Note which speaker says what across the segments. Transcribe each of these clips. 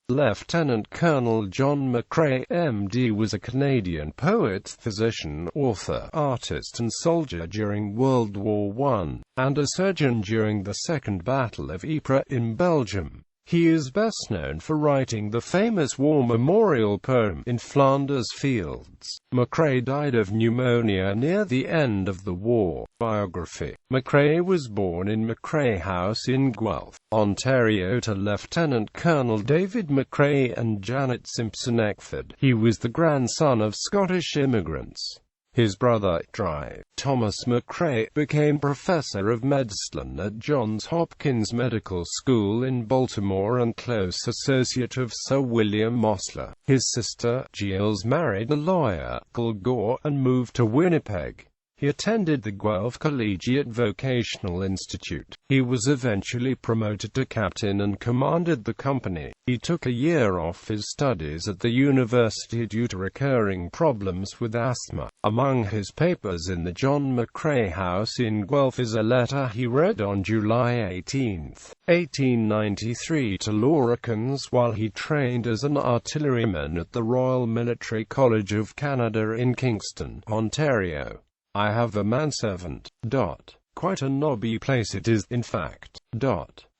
Speaker 1: Lieutenant Colonel John McCrae, M.D. was a Canadian poet, physician, author, artist and soldier during World War I, and a surgeon during the Second Battle of Ypres in Belgium. He is best known for writing the famous war memorial poem, In Flanders Fields. McCrae died of pneumonia near the end of the war. Biography. McCrae was born in McCrae House in Guelph, Ontario to Lieutenant Colonel David McCrae and Janet Simpson Eckford. He was the grandson of Scottish immigrants. His brother, Thomas McCrae, became professor of medicine at Johns Hopkins Medical School in Baltimore and close associate of Sir William Osler. His sister, Gilles, married a lawyer, Gore, and moved to Winnipeg. He attended the Guelph Collegiate Vocational Institute. He was eventually promoted to captain and commanded the company. He took a year off his studies at the university due to recurring problems with asthma. Among his papers in the John McCrae House in Guelph is a letter he wrote on July 18, 1893 to Loricans while he trained as an artilleryman at the Royal Military College of Canada in Kingston, Ontario. I have a manservant. Quite a nobby place it is, in fact.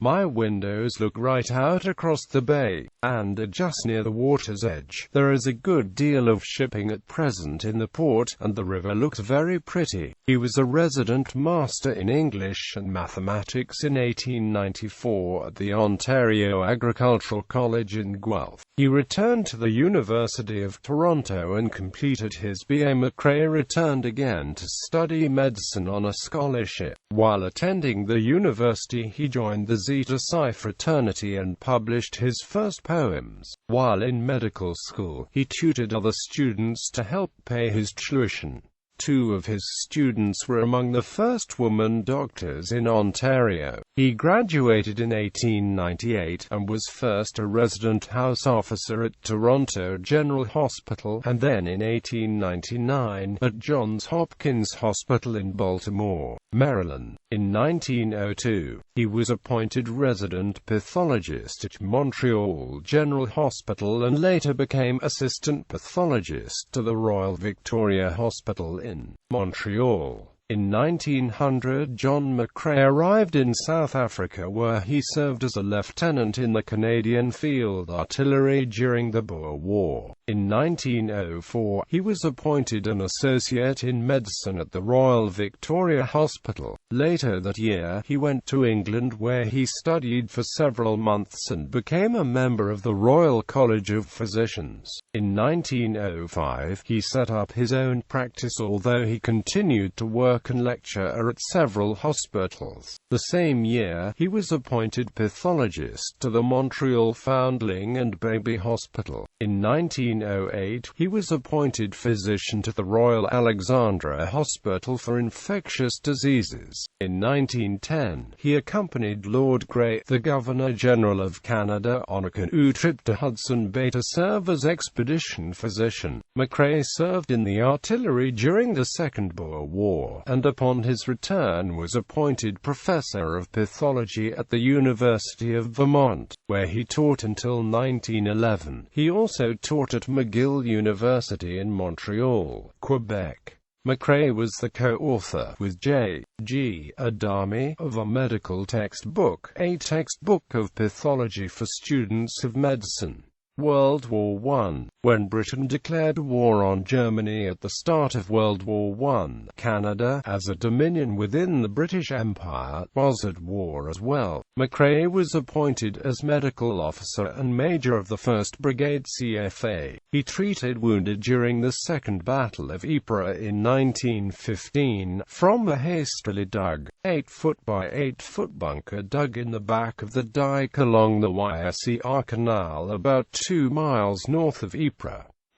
Speaker 1: My windows look right out across the bay, and just near the water's edge. There is a good deal of shipping at present in the port, and the river looks very pretty. He was a resident master in English and mathematics in 1894 at the Ontario Agricultural College in Guelph. He returned to the University of Toronto and completed his B.A. McCrae returned again to study medicine on a scholarship. While attending the university, he joined the Zeta Psi fraternity and published his first poems. While in medical school, he tutored other students to help pay his tuition. Two of his students were among the first woman doctors in Ontario. He graduated in 1898 and was first a resident house officer at Toronto General Hospital, and then in 1899 at Johns Hopkins Hospital in Baltimore, Maryland. In 1902, he was appointed resident pathologist at Montreal General Hospital and later became assistant pathologist to the Royal Victoria Hospital in Montreal. In 1900, John McCrae arrived in South Africa where he served as a lieutenant in the Canadian Field Artillery during the Boer War. In 1904, he was appointed an associate in medicine at the Royal Victoria Hospital. Later that year, he went to England where he studied for several months and became a member of the Royal College of Physicians. In 1905, he set up his own practice, although he continued to work and lecture at several hospitals. The same year, he was appointed pathologist to the Montreal Foundling and Baby Hospital. In 1908, he was appointed physician to the Royal Alexandra Hospital for Infectious Diseases. In 1910, he accompanied Lord Grey, the Governor-General of Canada, on a canoe trip to Hudson Bay to serve as expedition physician. McCrae served in the artillery during the Second Boer War, and upon his return was appointed professor of pathology at the University of Vermont, where he taught until 1911. He also taught at McGill University in Montreal, Quebec. McCrae was the co-author with J.G. Adami of a medical textbook, a textbook of pathology for students of medicine. World War I. When Britain declared war on Germany at the start of World War I, Canada, as a dominion within the British Empire, was at war as well. McCrae was appointed as medical officer and major of the 1st Brigade CFA. He treated wounded during the Second Battle of Ypres in 1915, from a hastily dug, 8-foot by 8-foot bunker dug in the back of the dike along the Yser Canal about 2 miles north of Ypres.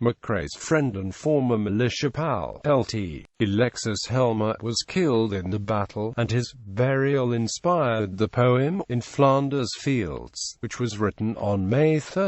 Speaker 1: McCrae's friend and former militia pal, Lt. Alexis Helmer, was killed in the battle, and his burial inspired the poem, In Flanders Fields, which was written on May 3,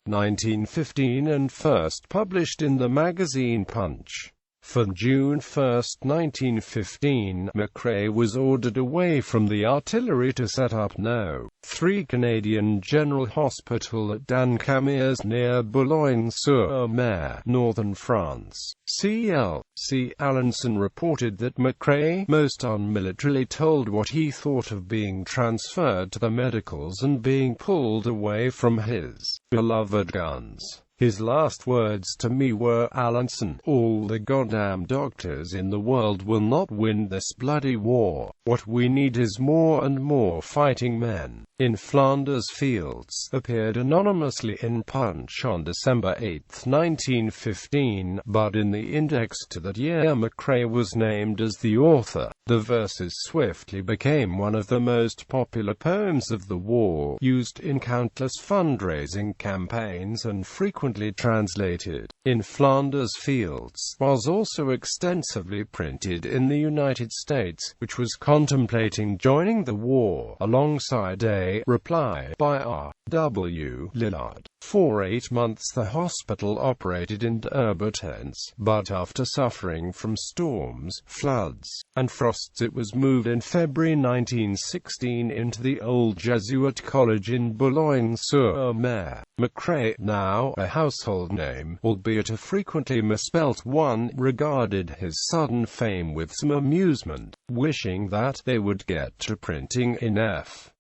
Speaker 1: 1915 and first published in the magazine Punch. From June 1, 1915, McCrae was ordered away from the artillery to set up No. 3 Canadian General Hospital at Dancamiers near Boulogne-sur-Mer, northern France. C.L.C. Allenson reported that McCrae, most unmilitarily, told what he thought of being transferred to the medicals and being pulled away from his beloved guns. His last words to me were, "Allenson, all the goddamn doctors in the world will not win this bloody war. What we need is more and more fighting men." In Flanders Fields appeared anonymously in Punch on December 8, 1915, but in the index to that year McCrae was named as the author. The verses swiftly became one of the most popular poems of the war, used in countless fundraising campaigns and frequently translated. In Flanders Fields was also extensively printed in the United States, which was contemplating joining the war, alongside a reply by R.W. Lillard. For 8 months the hospital operated in Herbert-Hens, but after suffering from storms, floods, and frosts it was moved in February 1916 into the old Jesuit college in Boulogne-sur-Mer. McCrae, now a household name, albeit a frequently misspelt one, regarded his sudden fame with some amusement, wishing that they would get to printing in F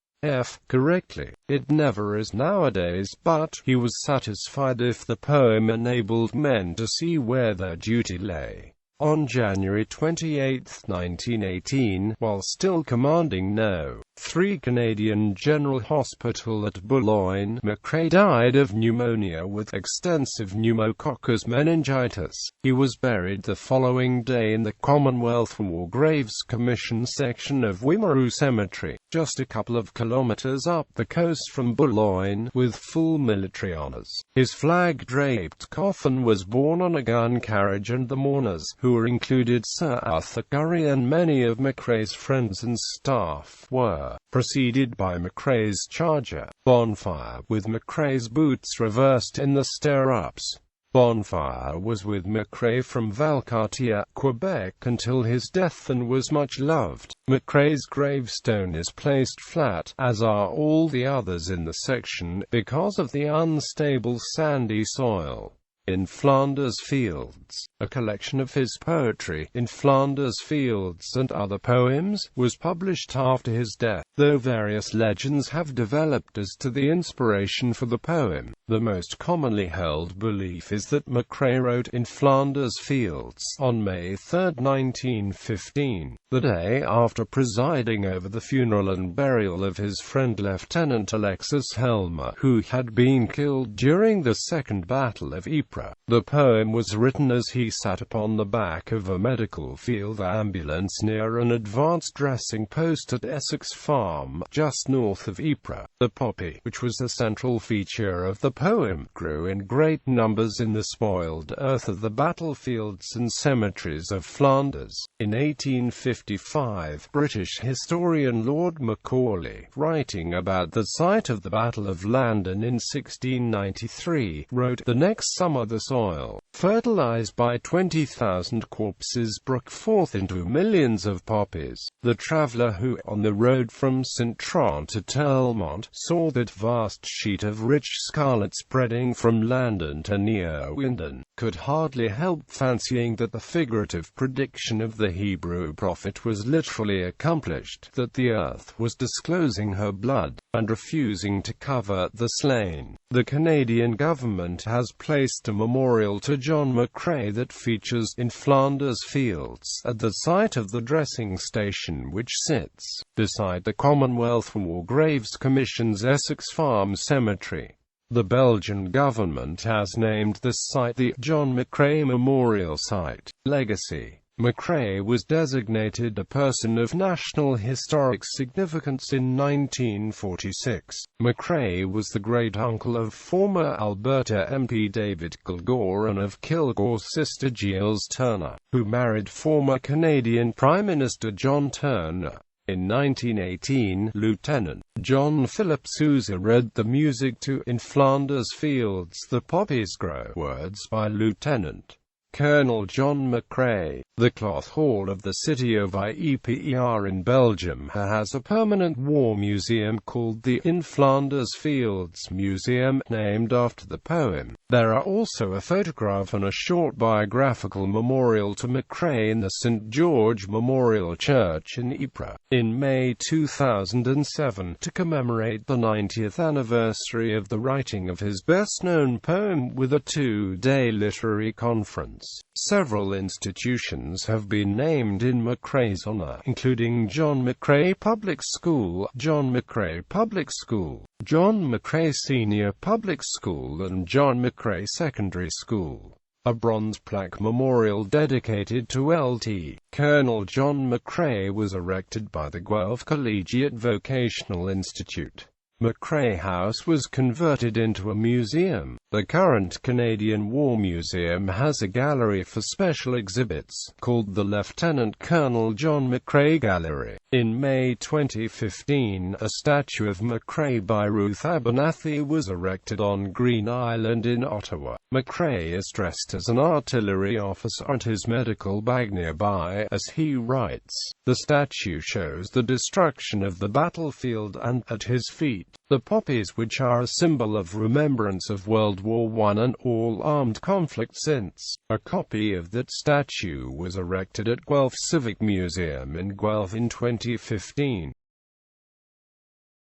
Speaker 1: correctly. It never is nowadays, but he was satisfied if the poem enabled men to see where their duty lay. On January 28, 1918, while still commanding No. 3 Canadian General Hospital at Boulogne, McCrae died of pneumonia with extensive pneumococcus meningitis. He was buried the following day in the Commonwealth War Graves Commission section of Wimereux Cemetery, just a couple of kilometers up the coast from Boulogne, with full military honors. His flag-draped coffin was borne on a gun carriage, and the mourners, who included Sir Arthur Currie and many of McCrae's friends and staff, were preceded by McCrae's charger, Bonfire, with McCrae's boots reversed in the stirrups. Bonfire was with McCrae from Valcartier, Quebec, until his death and was much loved. McCrae's gravestone is placed flat, as are all the others in the section, because of the unstable sandy soil. In Flanders Fields, a collection of his poetry, In Flanders Fields and Other Poems, was published after his death, though various legends have developed as to the inspiration for the poem. The most commonly held belief is that McCrae wrote In Flanders Fields on May 3, 1915, the day after presiding over the funeral and burial of his friend Lieutenant Alexis Helmer, who had been killed during the Second Battle of Ypres. The poem was written as he sat upon the back of a medical field ambulance near an advanced dressing post at Essex Farm, just north of Ypres. The poppy, which was a central feature of the poem, grew in great numbers in the spoiled earth of the battlefields and cemeteries of Flanders. In 1855, British historian Lord Macaulay, writing about the site of the Battle of Landen in 1693, wrote, "The next summer the soil, fertilized by 20,000 corpses, broke forth into millions of poppies. The traveller who, on the road from Saint-Tron to Telmont, saw that vast sheet of rich scarlet spreading from Landen to Neerwinden, could hardly help fancying that the figurative prediction of the Hebrew prophet was literally accomplished, that the earth was disclosing her blood, and refusing to cover the slain." The Canadian government has placed a memorial to John McCrae that features In Flanders Fields at the site of the dressing station, which sits beside the Commonwealth War Graves Commission's Essex Farm Cemetery. The Belgian government has named this site the John McCrae Memorial Site. Legacy. McCrae was designated a person of national historic significance in 1946. McCrae was the great-uncle of former Alberta MP David Kilgour and of Kilgour's sister Giles Turner, who married former Canadian Prime Minister John Turner. In 1918, Lieutenant John Philip Sousa read the music to In Flanders Fields, The Poppies Grow, words by Lieutenant
Speaker 2: Colonel John McCrae. The Cloth Hall of the city of Ypres in Belgium has a permanent war museum called the In Flanders Fields Museum, named after the poem. There are also a photograph and a short biographical memorial to McCrae in the St. George Memorial Church in Ypres. In May 2007, to commemorate the 90th anniversary of the writing of his best-known poem with a two-day literary conference, several institutions have been named in McCrae's honor, including John McCrae Public School, John McCrae Public School, John McCrae Senior Public School and John McCrae Secondary School. A bronze plaque memorial dedicated to Lt. Colonel John McCrae was erected by the Guelph Collegiate Vocational Institute. McCrae House was converted into a museum. The current Canadian War Museum has a gallery for special exhibits, called the Lieutenant Colonel John McCrae Gallery. In May 2015, a statue of McCrae by Ruth Abernathy was erected on Green Island in Ottawa. McCrae is dressed as an artillery officer and his medical bag nearby, as he writes. The statue shows the destruction of the battlefield and, at his feet, the poppies, which are a symbol of remembrance of World War I and all armed conflict since. A copy of that statue was erected at Guelph Civic Museum in Guelph in 2015.